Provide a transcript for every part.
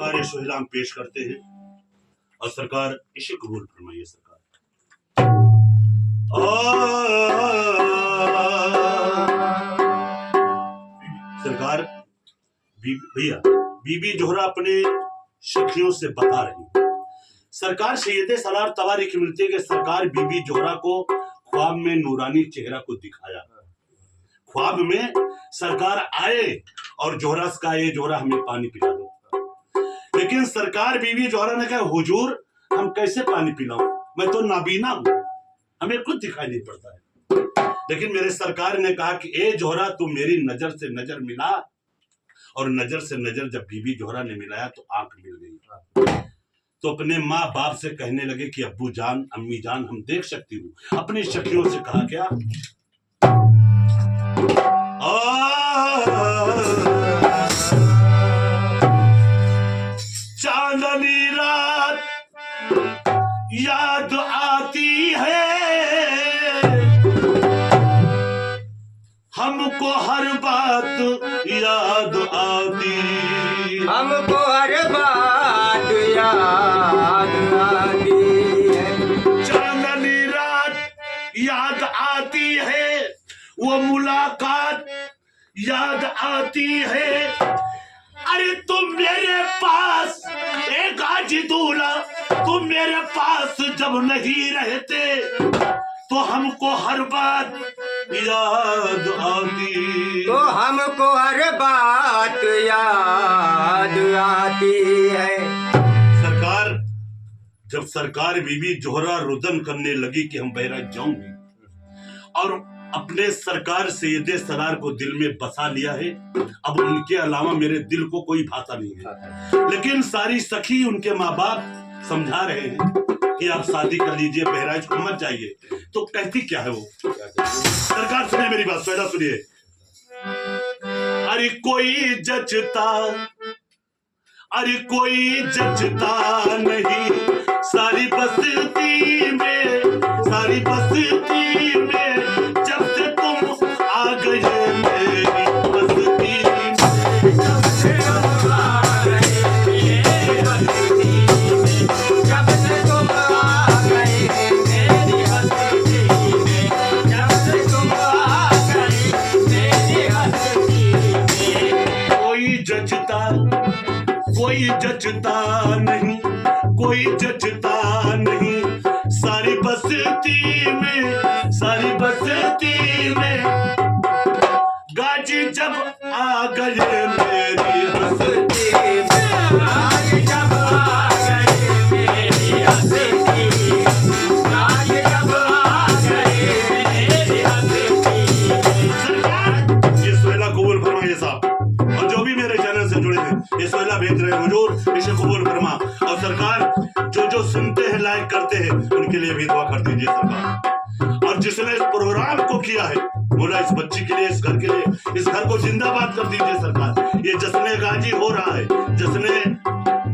सरकार ये सोहला हम पेश करते हैं और सरकार इसे कबूल फरमाइए। सरकार भैया बीबी जोहरा अपने सखियों से बता रही, सरकार सैयदे सलार तवारीख मिलती है कि सरकार बीबी जोहरा को ख्वाब में नूरानी चेहरा को दिखाया। ख्वाब में सरकार आए और जोहरा से कहा, ये जोहरा हमें पानी पिला दो। लेकिन सरकार बीबी जोहरा ने कहा, हुजूर हम कैसे पानी पिलाऊं, मैं तो नाबीना हूं, हमें कुछ दिखाई नहीं पड़ता है। लेकिन मेरे सरकार ने कहा कि ए जोहरा तू मेरी नजर से नजर मिला, और नजर से नजर जब बीबी जोहरा ने मिलाया तो आंख मिल गई। तो अपने माँ बाप से कहने लगे कि अब्बू जान अम्मी जान हम देख सकती हूँ। अपनी सखियों से कहा क्या, चांदनी रात याद आती है हमको हर बात याद आती, हमको हर बात याद आती है। चांदनी रात याद आती है, वो मुलाकात याद आती है। अरे तुम मेरे पास एक गाजी दूल्हा, तुम मेरे पास जब नहीं रहते तो हमको हर बात याद आती, तो हमको हर बात याद आती है। सरकार जब सरकार बीबी जोहरा रुदन करने लगी कि हम बहराइच जाऊंगी, और अपने सरकार सैयदे सलार को दिल में बसा लिया है, अब उनके अलावा मेरे दिल को कोई भाता नहीं है। लेकिन सारी सखी उनके माँ बाप समझा रहे हैं कि आप शादी कर लीजिए, बहराइच को मत जाइए। तो कहती क्या है वो, सरकार सुनिए मेरी बात, पहला सुनिए। अरे कोई जचता, अरे कोई जचता नहीं सारी बस्ती में, सारी बस्ती में जब से तुम आ गए मेरी बस्ती में, जब से तुम आ गए मेरी बस्ती में, जब से तुम आ गए मेरी बस्ती में, जब से तुम आ गए मेरी बस्ती में। कोई जचता, कोई जचता नहीं, कोई जचता नहीं सारी बस्ती में, सारी बस्ती में गाजी जब आ गए मेरी बस्ती में, गाजी जब आ गए मेरी बस्ती में, गाजी जब आ गए मेरी बस्ती में। सरकार ये सोहला कबूल फरमाइए साहब, और जो भी मेरे चैनल से जुड़े हैं ये सोहला भेज रहे हैं, हुजूर इसे कबूल फरमा। और सरकार जो सुनते हैं लाइक करते हैं उनके लिए भी दुआ कर दीजिए सरकार। और जिसने इस प्रोग्राम को किया है बोला इस बच्ची के लिए, इस घर के लिए, इस घर को जिंदाबाद कर दीजिए सरकार। ये जश्न गाजी हो रहा है, जश्न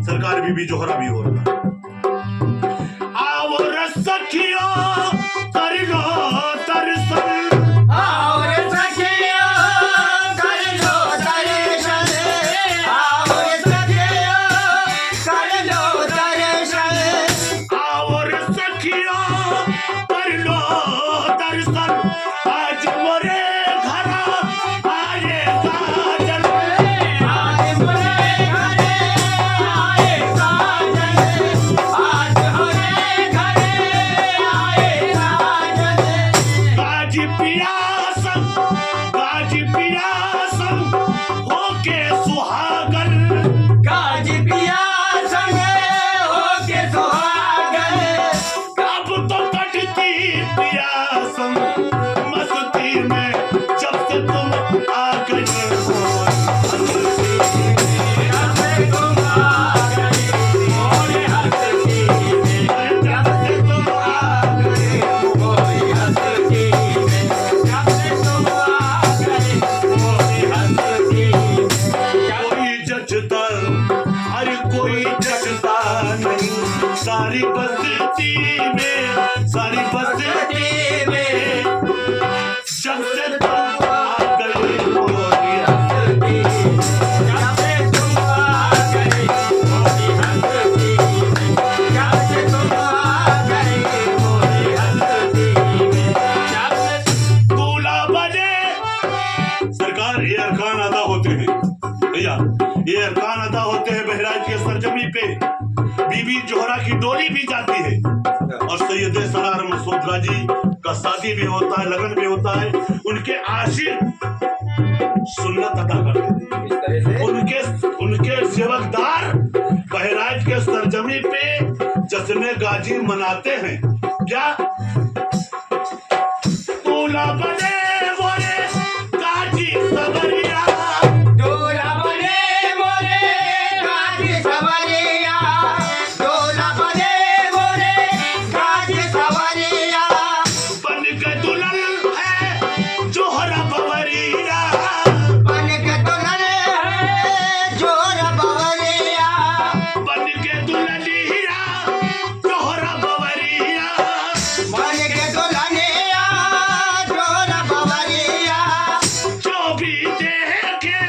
सरकार बीबी जोहरा भी हो रहा है। आओ रसखियो कर लो दर्शन, आओ रे सखियो कर लो दर्शन, आओ रे सखियो कर लो दर्शन, आओ रसखियो कर लो दर्शन, आज मोरे घर आए काजल, आज मोरे घरे आए काजल, आज मोरे घरे आए काजल। गाजी पियासम, गाजी पियासम होके सुहागन, गाजी पिया संगे होके सुहागन, अब तो कटती पियासम मस्ती में जब से तुम आ गए हो। जब से तुम आ गए मोरे हस्ती में, जब से तुम आ गए मोरे हस्ती में, जब से तुम आ गए मोरे हस्ती में। कोई जचता, अरे कोई जचता नहीं सारी बस्ती में, सारी बस्ती में जब से तुम आ गए मोरी जब से तुम आ गए पे बीबी जोहरा की डोली भी जाती है और सैयद सलार मसूद गाजी का शादी भी होता है, लगन भी होता है। उनके आशिक सुन्नत अदा करते हैं, इस तरह से उनके सेवकदार बहराइच के सरजमी पे जश्न गाजी मनाते हैं। क्या दूल्हा बने मोरे गाजी सवरिया, दूल्हा बने मोरे गाजी सवरिया, दूल्हा बने मोरे गाजी सवरिया, बन के दुल्हन है जोहरा बवरिया, बन के दुल्हन है जोहरा बवरिया, बन के दुल्हनिया जोहरा बवरिया, बन के दुल्हनिया जोहरा बवरिया, जो भी देखे